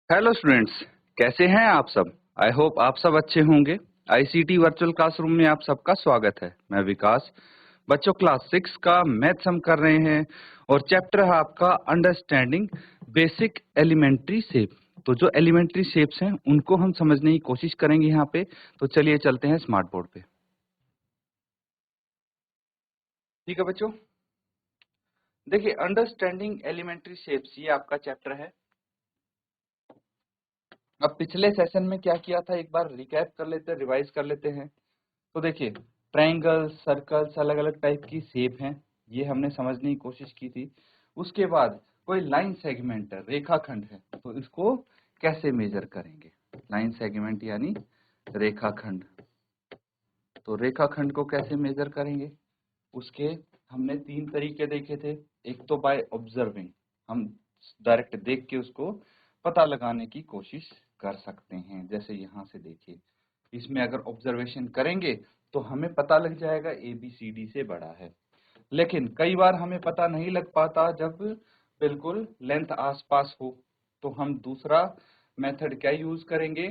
Hello students, कैसे हैं आप सब। आई होप आप सब अच्छे होंगे। आईसीटी वर्चुअल क्लासरूम में आप सबका स्वागत है। मैं विकास। बच्चों, क्लास 6 का मैथ्स हम कर रहे हैं और चैप्टर है आपका अंडरस्टैंडिंग बेसिक एलिमेंट्री शेप। तो जो एलिमेंट्री शेप्स हैं उनको हम समझने की कोशिश करेंगे यहाँ पे। तो चलिए चलते हैं स्मार्ट बोर्ड पे। ठीक है बच्चों, देखिए अंडरस्टैंडिंग एलिमेंट्री शेप्स ये आपका चैप्टर है। अब पिछले सेशन में क्या किया था एक बार रिकैप कर लेते हैं, रिवाइज कर लेते हैं। तो देखिए ट्रायंगल्स, सर्कल्स, अलग अलग टाइप की शेप हैं, ये हमने समझने की कोशिश की थी। उसके बाद कोई लाइन सेगमेंट है, रेखाखंड है, तो इसको कैसे मेजर करेंगे। लाइन सेगमेंट यानी रेखाखंड, तो रेखाखंड को कैसे मेजर करेंगे उसके हमने 3 तरीके देखे थे। एक तो बाय ऑब्जर्विंग, हम डायरेक्ट देख के उसको पता लगाने की कोशिश कर सकते हैं। जैसे यहाँ से देखिए, इसमें अगर ऑब्जर्वेशन करेंगे तो हमें पता लग जाएगा ABCD से बड़ा है। लेकिन कई बार हमें पता नहीं लग पाता जब बिल्कुल लेंथ आसपास हो, तो हम दूसरा मेथड क्या यूज करेंगे,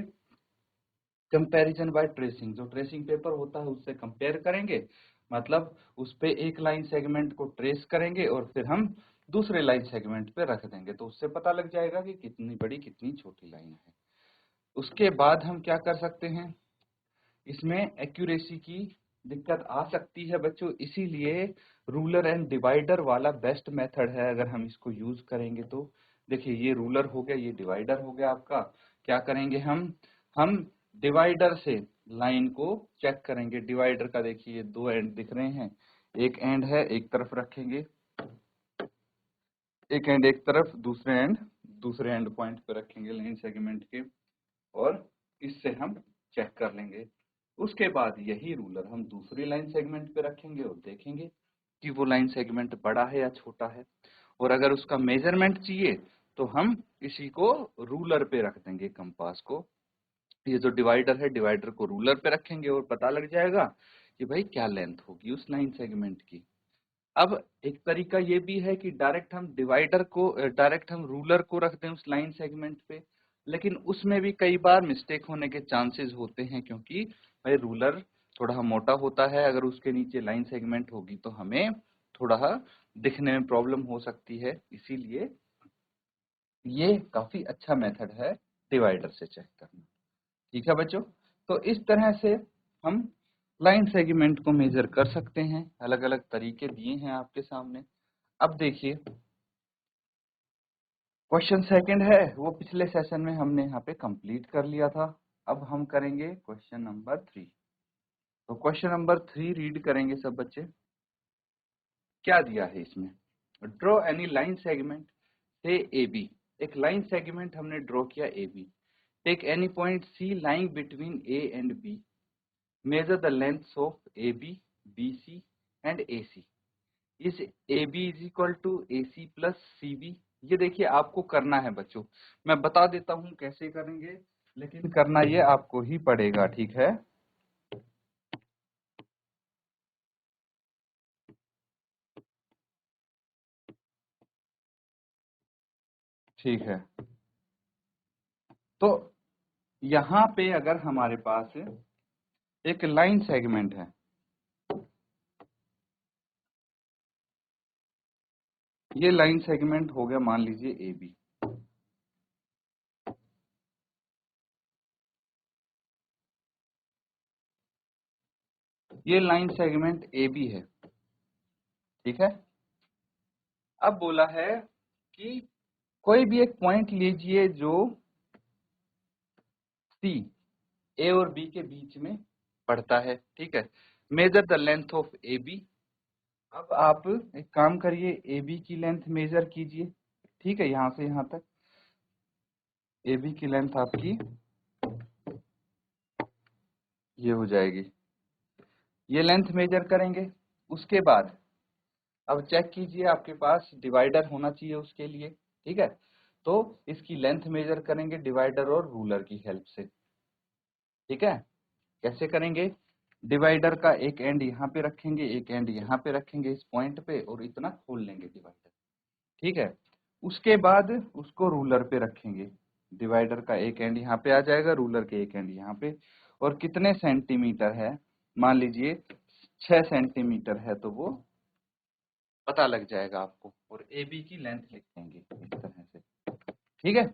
कंपैरिजन बाय ट्रेसिंग। जो ट्रेसिंग पेपर होता है उससे कंपेयर करेंगे, मतलब उस पे एक लाइन सेगमेंट को ट्रेस करेंगे और फिर हम दूसरे लाइन सेगमेंट पे रख देंगे, तो उससे पता लग जाएगा कि कितनी बड़ी कितनी छोटी लाइन है। उसके बाद हम क्या कर सकते हैं, इसमें एक्यूरेसी की दिक्कत आ सकती है बच्चों, इसीलिए रूलर एंड डिवाइडर वाला बेस्ट मेथड है अगर हम इसको यूज करेंगे तो। देखिए ये रूलर हो गया, ये डिवाइडर हो गया आपका। क्या करेंगे हम डिवाइडर से लाइन को चेक करेंगे। डिवाइडर का देखिए ये 2 एंड दिख रहे हैं, एक एंड है एक तरफ रखेंगे, एक एंड एक तरफ, दूसरे एंड पॉइंट पे रखेंगे लाइन सेगमेंट के, और इससे हम चेक कर लेंगे। उसके बाद यही रूलर हम दूसरी लाइन सेगमेंट पे रखेंगे और देखेंगे कि वो लाइन सेगमेंट बड़ा है या छोटा है। और अगर उसका मेजरमेंट चाहिए तो हम इसी को रूलर पे रख देंगे, कंपास को। ये जो डिवाइडर है, डिवाइडर को रूलर पे रखेंगे और पता लग जाएगा कि भाई क्या लेंथ होगी उस लाइन सेगमेंट की। अब एक तरीका ये भी है कि डायरेक्ट हम रूलर को रख दें उस लाइन सेगमेंट पे, लेकिन उसमें भी कई बार मिस्टेक होने के चांसेस होते हैं, क्योंकि भाई रूलर थोड़ा मोटा होता है। अगर उसके नीचे लाइन सेगमेंट होगी तो हमें थोड़ा दिखने में प्रॉब्लम हो सकती है, इसीलिए ये काफी अच्छा मेथड है डिवाइडर से चेक करना। ठीक है बच्चों, तो इस तरह से हम लाइन सेगमेंट को मेजर कर सकते हैं। अलग अलग तरीके दिए हैं आपके सामने। अब देखिए क्वेश्चन सेकंड है, वो पिछले सेशन में हमने यहाँ पे कंप्लीट कर लिया था। अब हम करेंगे क्वेश्चन नंबर 3। तो क्वेश्चन नंबर 3 रीड करेंगे सब बच्चे। क्या दिया है इसमें, ड्रॉ एनी लाइन सेगमेंट से AB। एक लाइन सेगमेंट हमने ड्रॉ किया AB। Take any point C lying between A and B। Measure the length of AB, BC and AC। इस AB is equal to AC plus CB। ये देखिए आपको करना है बच्चों, मैं बता देता हूं कैसे करेंगे, लेकिन करना ये आपको ही पड़ेगा। ठीक है, ठीक है। तो यहाँ पे अगर हमारे पास एक लाइन सेगमेंट है, ये लाइन सेगमेंट हो गया मान लीजिए AB। ये लाइन सेगमेंट AB है, ठीक है। अब बोला है कि कोई भी एक पॉइंट लीजिए जो C, A और B के बीच में पड़ता है, ठीक है। Major the length of AB। अब आप एक काम करिए, AB की लेंथ मेजर कीजिए, ठीक है, यहां से यहां तक। AB की लेंथ आपकी ये हो जाएगी, ये लेंथ मेजर करेंगे। उसके बाद अब चेक कीजिए, आपके पास डिवाइडर होना चाहिए उसके लिए, ठीक है। तो इसकी लेंथ मेजर करेंगे डिवाइडर और रूलर की हेल्प से, ठीक है। कैसे करेंगे, डिवाइडर का एक एंड यहाँ पे रखेंगे, एक एंड यहाँ पे रखेंगे इस पॉइंट पे, और इतना खोल लेंगे डिवाइडर, ठीक है। उसके बाद उसको रूलर पे रखेंगे, डिवाइडर का एक एंड यहाँ पे आ जाएगा, रूलर के एक एंड यहाँ पे, और कितने सेंटीमीटर है, मान लीजिए 6 सेंटीमीटर है, तो वो पता लग जाएगा आपको, और ए बी की लेंथ लिख देंगे इस तरह से। ठीक है,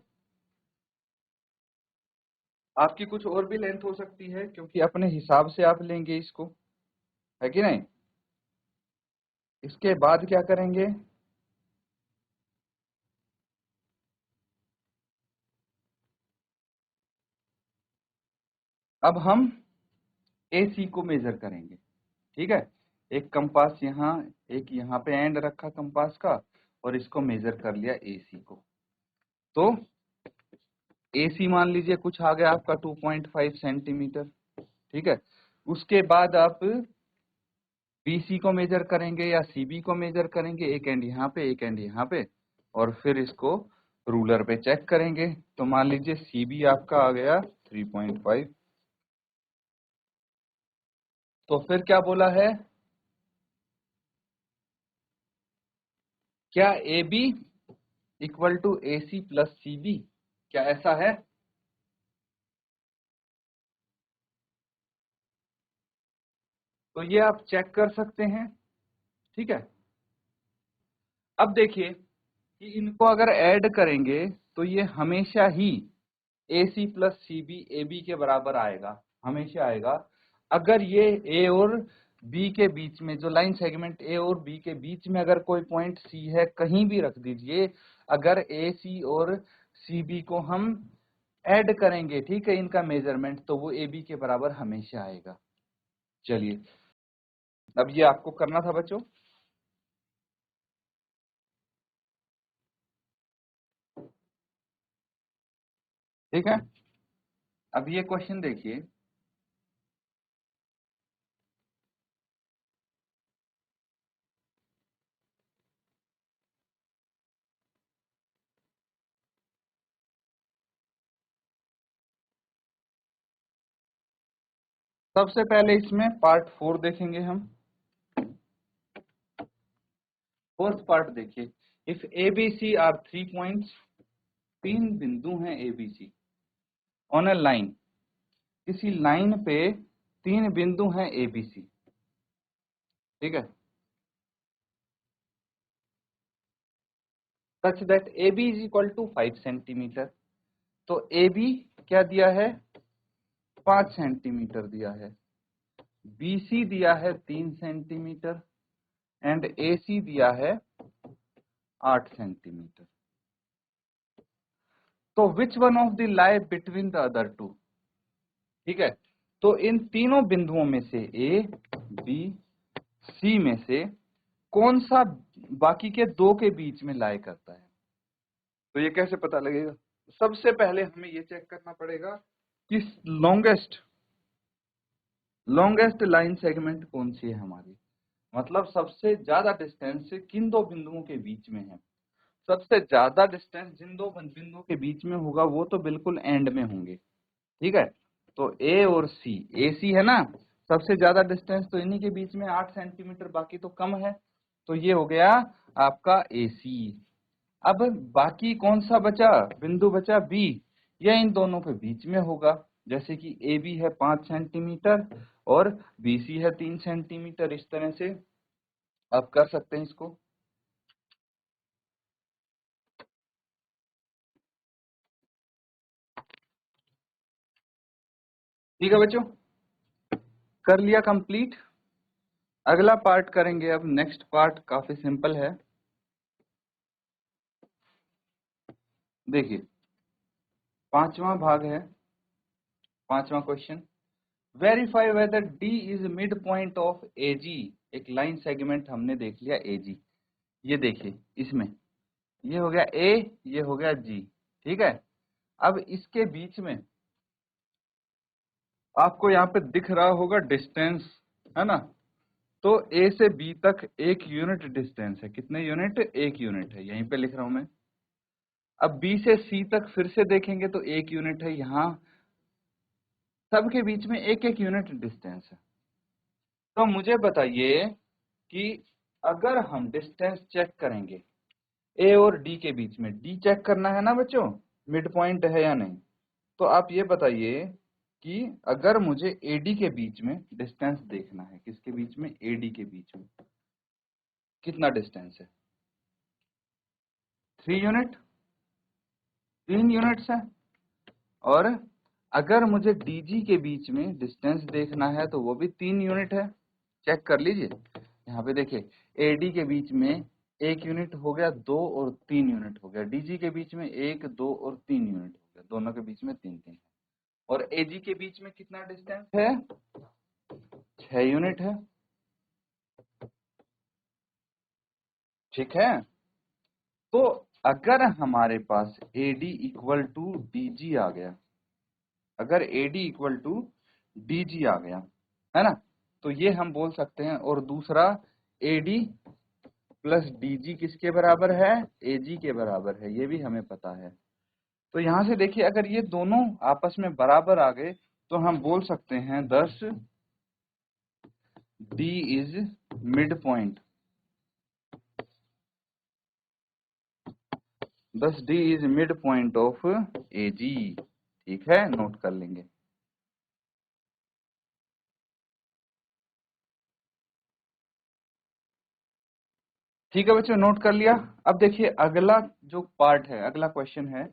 आपकी कुछ और भी लेंथ हो सकती है, क्योंकि अपने हिसाब से आप लेंगे इसको, है कि नहीं। इसके बाद क्या करेंगे, अब हम AC को मेजर करेंगे। ठीक है, एक कंपास यहाँ, एक यहाँ पे एंड रखा कंपास का, और इसको मेजर कर लिया AC को। तो AC मान लीजिए कुछ आ गया आपका 2.5 सेंटीमीटर। ठीक है, उसके बाद आप BC को मेजर करेंगे या CB को मेजर करेंगे, एक एंड यहाँ पे एक एंड यहाँ पे, और फिर इसको रूलर पे चेक करेंगे। तो मान लीजिए CB आपका आ गया 3.5। तो फिर क्या बोला है, क्या AB equal to AC plus CB, क्या ऐसा है। तो ये आप चेक कर सकते हैं। ठीक है, अब देखिए कि इनको अगर ऐड करेंगे तो ये हमेशा ही AC प्लस CB AB के बराबर आएगा, हमेशा आएगा। अगर ये A और B के बीच में, जो लाइन सेगमेंट A और B के बीच में अगर कोई पॉइंट C है, कहीं भी रख दीजिए, अगर AC और CB को हम ऐड करेंगे, ठीक है, इनका मेजरमेंट, तो वो AB के बराबर हमेशा आएगा। चलिए, अब ये आपको करना था बच्चों। ठीक है, अब ये क्वेश्चन देखिए, सबसे पहले इसमें पार्ट 4 देखेंगे हम। फोर्थ पार्ट देखिए, इफ ABC आर 3 पॉइंट्स, 3 बिंदु हैं ABC ऑन अ लाइन, किसी लाइन पे 3 बिंदु हैं ABC। ठीक है, such that AB is equal to 5 centimetre. तो AB क्या दिया है, 5 सेंटीमीटर दिया है, BC दिया है 3 सेंटीमीटर, एंड AC दिया है 8 सेंटीमीटर। तो which one of the lie between the other two. ठीक है, तो इन तीनों बिंदुओं में से A, B, C में से कौन सा बाकी के दो के बीच में लाई करता है। तो ये कैसे पता लगेगा, सबसे पहले हमें ये चेक करना पड़ेगा कि लॉन्गेस्ट लाइन सेगमेंट कौन सी है हमारी, मतलब सबसे ज्यादा डिस्टेंस किन दो बिंदुओं के बीच में है। सबसे ज्यादा डिस्टेंस जिन दो बिंदुओं के बीच में होगा वो तो बिल्कुल एंड में होंगे। ठीक है, तो A और C, AC है ना, सबसे ज्यादा डिस्टेंस तो इन्हीं के बीच में 8 सेंटीमीटर, बाकी तो कम है, तो ये हो गया आपका AC। अब बाकी कौन सा बचा, बिंदु बचा B, यह इन दोनों के बीच में होगा, जैसे कि AB है 5 सेंटीमीटर और BC है 3 सेंटीमीटर, इस तरह से आप कर सकते हैं इसको। ठीक है बच्चों, कर लिया कंप्लीट। अगला पार्ट करेंगे, अब नेक्स्ट पार्ट काफी सिंपल है। देखिए, पांचवा भाग है, पांचवा question, verify whether D is mid point of AG। एक लाइन सेगमेंट हमने देख लिया AG, ये देखिए इसमें, ये हो गया A, ये हो गया G। ठीक है, अब इसके बीच में आपको यहाँ पे दिख रहा होगा डिस्टेंस, है ना। तो A से B तक 1 यूनिट डिस्टेंस है, कितने यूनिट, 1 यूनिट है, यहीं पे लिख रहा हूं मैं। अब B से C तक फिर से देखेंगे तो 1 यूनिट है, यहाँ सबके बीच में 1-1 यूनिट डिस्टेंस है। तो मुझे बताइए कि अगर हम डिस्टेंस चेक करेंगे A और D के बीच में, D चेक करना है ना बच्चों, मिड पॉइंट है या नहीं। तो आप ये बताइए कि अगर मुझे एडी के बीच में डिस्टेंस देखना है, किसके बीच में, एडी के बीच में कितना डिस्टेंस है, 3 यूनिट, 3 यूनिट्स है। और अगर मुझे डीजी के बीच में डिस्टेंस देखना है तो वो भी 3 यूनिट है। चेक कर लीजिए, यहाँ पे देखिए एडी के बीच में 1 यूनिट हो गया, 2 और 3 यूनिट हो गया, डीजी के बीच में 1, 2 और 3 यूनिट हो गया, दोनों के बीच में 3 3 है। और एजी के बीच में कितना डिस्टेंस है, 6 यूनिट है। ठीक है, तो अगर हमारे पास एडी इक्वल टू डीजी आ गया, अगर एडी इक्वल टू डीजी आ गया है ना, तो ये हम बोल सकते हैं। और दूसरा एडी प्लस डीजी किसके बराबर है, एजी के बराबर है, ये भी हमें पता है। तो यहां से देखिए अगर ये दोनों आपस में बराबर आ गए तो हम बोल सकते हैं this D is mid point, this D is mid point of A G. ठीक है, नोट कर लेंगे। ठीक है बच्चों, नोट कर लिया। अब देखिए अगला जो पार्ट है, अगला क्वेश्चन है,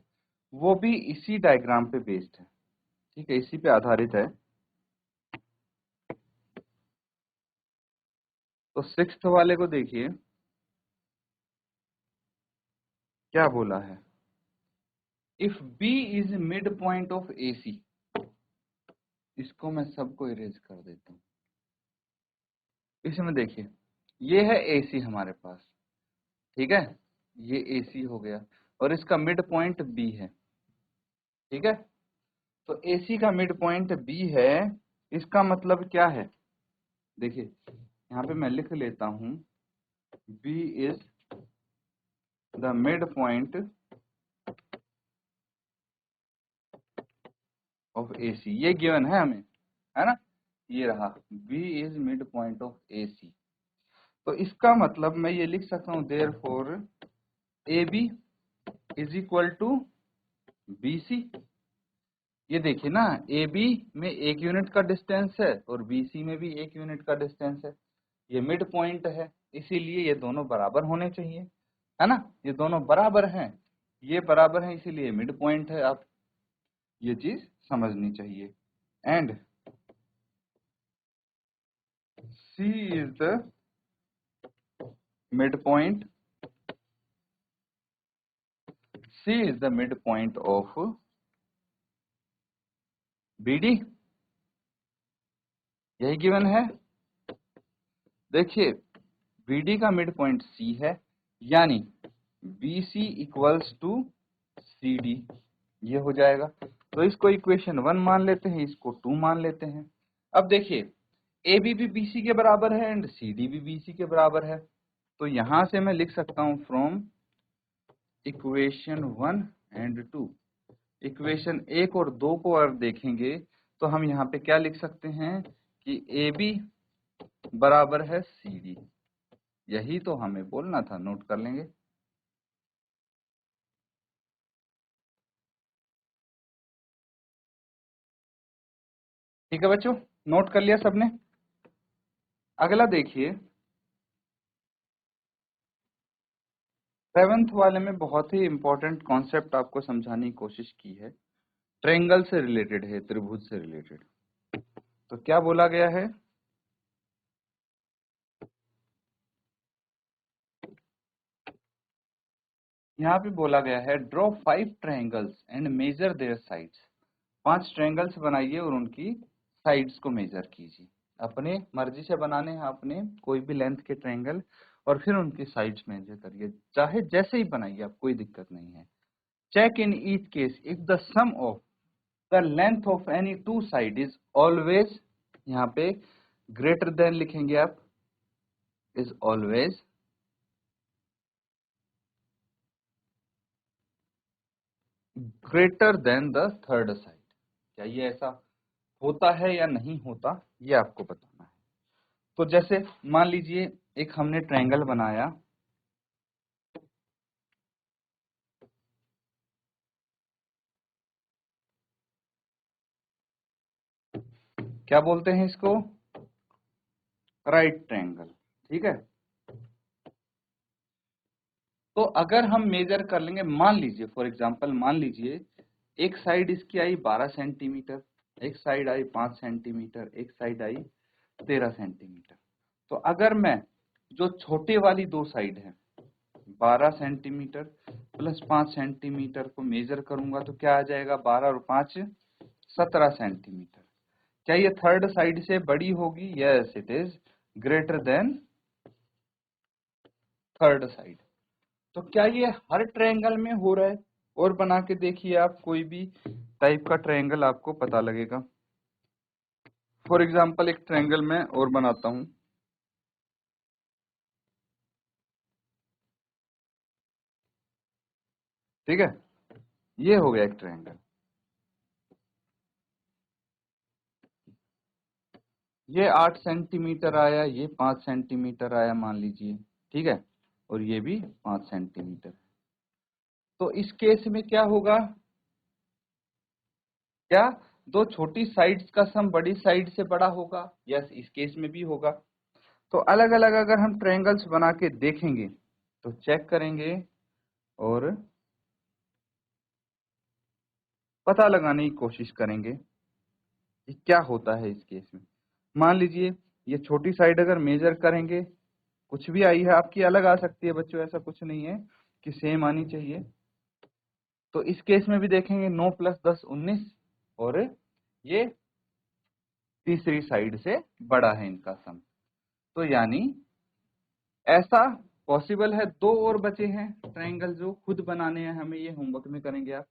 वो भी इसी डायग्राम पे बेस्ड है। ठीक है, इसी पे आधारित है। तो सिक्स्थ वाले को देखिए क्या बोला है, if B is mid point of AC, इसको मैं सबको इरेज कर देता हूं। इसमें देखिए ये है एसी हमारे पास, ठीक है, ये एसी हो गया और इसका मिड पॉइंट बी है। ठीक है, तो एसी का मिड पॉइंट बी है, इसका मतलब क्या है, देखिए यहाँ पे मैं लिख लेता हूं, B is the mid point of AC, ये गिवन है हमें, है ना, ये रहा B is mid point of AC. तो इसका मतलब मैं ये लिख सकता हूं, therefore A B is equal to B C. ये देखिए ना, ए बी में 1 यूनिट का डिस्टेंस है और बी सी में भी 1 यूनिट का डिस्टेंस है, ये मिड पॉइंट है, इसीलिए ये दोनों बराबर होने चाहिए, है ना, ये दोनों बराबर हैं, ये बराबर हैं, इसीलिए मिड पॉइंट है। आप ये चीज समझनी चाहिए। And C is the midpoint, C is the mid point of BD, यही गिवन है। देखिए बीडी का मिड पॉइंट सी है, यानी B C equals to C D, ये हो जाएगा। तो इसको इक्वेशन 1 मान लेते हैं, इसको 2 मान लेते हैं। अब देखिए ए बी भी बी सी के बराबर है एंड सी डी भी बी सी के बराबर है, तो यहां से मैं लिख सकता हूं फ्रॉम इक्वेशन 1 एंड 2, इक्वेशन 1 और 2 को अगर देखेंगे तो हम यहाँ पे क्या लिख सकते हैं कि ए बी बराबर है सी डी, यही तो हमें बोलना था, नोट कर लेंगे। ठीक है बच्चों, नोट कर लिया सबने। अगला देखिए, 7th वाले में बहुत ही इंपॉर्टेंट कॉन्सेप्ट आपको समझाने की कोशिश की है, ट्रायंगल से रिलेटेड है, त्रिभुज से रिलेटेड। तो क्या बोला गया है, यहाँ पे बोला गया है draw 5 triangles and measure their sides, 5 triangles बनाइए और उनकी साइड्स को मेजर कीजिए। अपने मर्जी से बनाने हैं आपने कोई भी लेंथ के ट्रायंगल, और फिर उनकी साइड्स मेजर करिए, चाहे जैसे ही बनाइए आप, कोई दिक्कत नहीं है। Check in each case if the sum of the length of any two side is always, यहाँ पे ग्रेटर देन लिखेंगे आप, is always greater than the third side. क्या ये ऐसा होता है या नहीं होता, ये आपको बताना है। तो जैसे मान लीजिए एक हमने ट्रायंगल बनाया, क्या बोलते हैं इसको? Right triangle. ठीक है, तो अगर हम मेजर कर लेंगे, मान लीजिए फॉर एग्जांपल, मान लीजिए एक साइड इसकी आई 12 सेंटीमीटर, एक साइड आई 5 सेंटीमीटर, एक साइड आई 13 सेंटीमीटर। तो अगर मैं जो छोटे वाली दो साइड है 12 सेंटीमीटर प्लस 5 सेंटीमीटर को मेजर करूंगा तो क्या आ जाएगा? 12 और 5 17 सेंटीमीटर। क्या ये थर्ड साइड से बड़ी होगी? Yes, it is greater than third side. तो क्या ये हर ट्रायंगल में हो रहा है? और बना के देखिए आप, कोई भी टाइप का ट्रायंगल आपको पता लगेगा। फॉर एग्जांपल एक ट्रायंगल मैं और बनाता हूं। ठीक है, ये हो गया एक ट्रायंगल। ये 8 सेंटीमीटर आया, ये 5 सेंटीमीटर आया मान लीजिए। ठीक है, और ये भी 5 सेंटीमीटर। तो इस केस में क्या होगा? क्या दो छोटी साइड्स का सम बड़ी साइड से बड़ा होगा? यस, इस केस में भी होगा। तो अलग अलग अगर हम ट्रायंगल्स बना के देखेंगे तो चेक करेंगे और पता लगाने की कोशिश करेंगे कि क्या होता है इस केस में। मान लीजिए ये छोटी साइड अगर मेजर करेंगे, कुछ भी आई है आपकी अलग आ सकती है बच्चों, ऐसा कुछ नहीं है कि सेम आनी चाहिए। तो इस केस में भी देखेंगे 9 + 10 19, और ये तीसरी साइड से बड़ा है इनका सम। तो यानी ऐसा पॉसिबल है। दो और बचे हैं ट्रायंगल जो खुद बनाने हैं हमें, ये होमवर्क में करेंगे आप।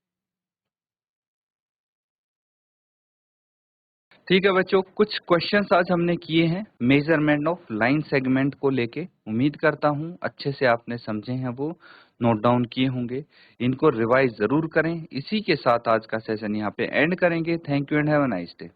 ठीक है बच्चों, कुछ क्वेश्चंस आज हमने किए हैं मेजरमेंट ऑफ लाइन सेगमेंट को लेके। उम्मीद करता हूं अच्छे से आपने समझे हैं, वो नोट डाउन किए होंगे। इनको रिवाइज जरूर करें। इसी के साथ आज का सेशन यहाँ पे एंड करेंगे। Thank you and have a nice day.